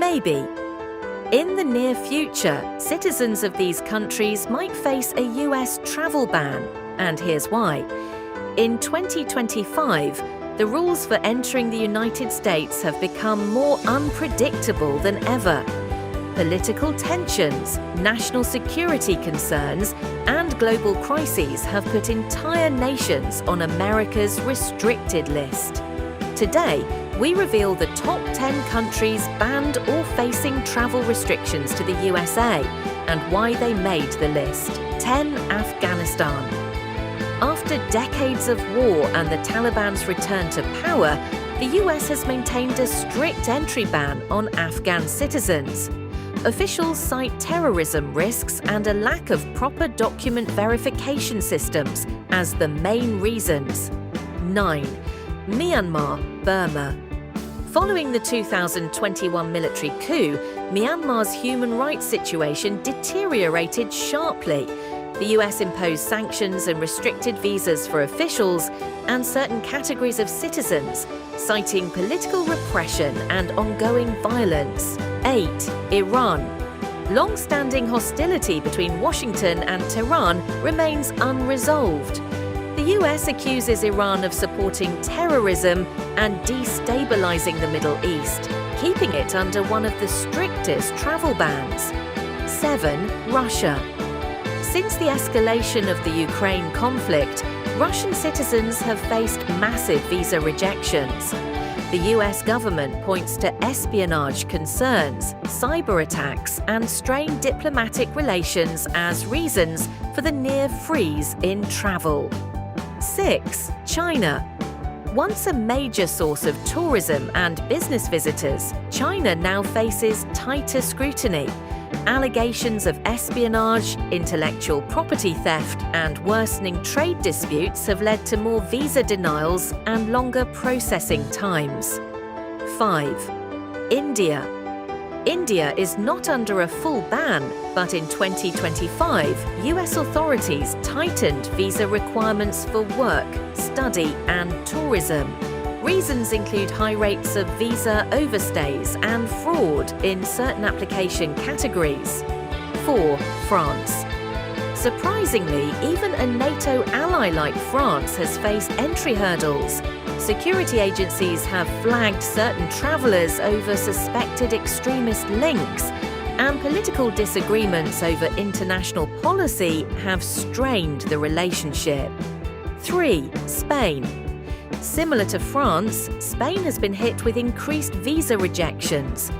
Maybe. In the near future, citizens of these countries might face a US travel ban, and here's why. In 2025, the rules for entering the United States have become more unpredictable than ever. Political tensions, national security concerns, and global crises have put entire nations on America's restricted list. Today, we reveal the top 10 countries banned or facing travel restrictions to the USA and why they made the list. 10. Afghanistan. After decades of war and the Taliban's return to power, the US has maintained a strict entry ban on Afghan citizens. Officials cite terrorism risks and a lack of proper document verification systems as the main reasons. 9. Myanmar, Burma. Following the 2021 military coup, Myanmar's human rights situation deteriorated sharply. The US imposed sanctions and restricted visas for officials and certain categories of citizens, citing political repression and ongoing violence. 8. Iran. Long-standing hostility between Washington and Tehran remains unresolved. The US accuses Iran of supporting terrorism and destabilizing the Middle East, keeping it under one of the strictest travel bans. 7. Russia. Since the escalation of the Ukraine conflict, Russian citizens have faced massive visa rejections. The US government points to espionage concerns, cyber attacks, and strained diplomatic relations as reasons for the near freeze in travel. 6. China. Once a major source of tourism and business visitors, China now faces tighter scrutiny. Allegations of espionage, intellectual property theft, and worsening trade disputes have led to more visa denials and longer processing times. 5. India. India is not under a full ban, but in 2025, US authorities tightened visa requirements for work, study, and tourism. Reasons include high rates of visa overstays and fraud in certain application categories. 4. France. Surprisingly, even a NATO ally like France has faced entry hurdles. Security agencies have flagged certain travellers over suspected extremist links, and political disagreements over international policy have strained the relationship. 3. Spain. Similar to France, Spain has been hit with increased visa rejections.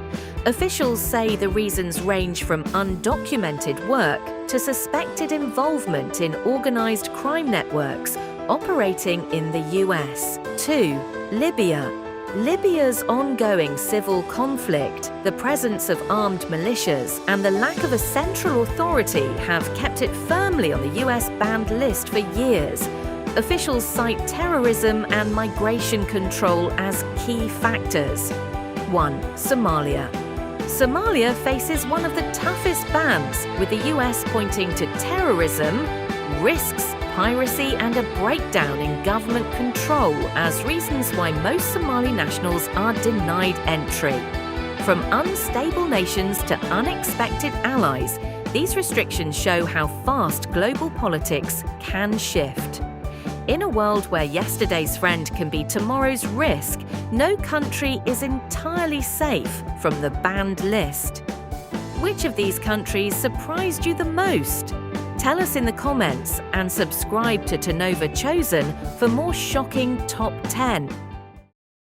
Officials say the reasons range from undocumented work to suspected involvement in organised crime networks operating in the US. 2. Libya. Libya's ongoing civil conflict, the presence of armed militias, and the lack of a central authority have kept it firmly on the US banned list for years. Officials cite terrorism and migration control as key factors. 1. Somalia. Somalia faces one of the toughest bans, with the US pointing to terrorism, risks, piracy, and a breakdown in government control as reasons why most Somali nationals are denied entry. From unstable nations to unexpected allies, these restrictions show how fast global politics can shift. In a world where yesterday's friend can be tomorrow's risk, no country is entirely safe from the banned list. Which of these countries surprised you the most? Tell us in the comments and subscribe to TenovaChosen for more shocking top 10.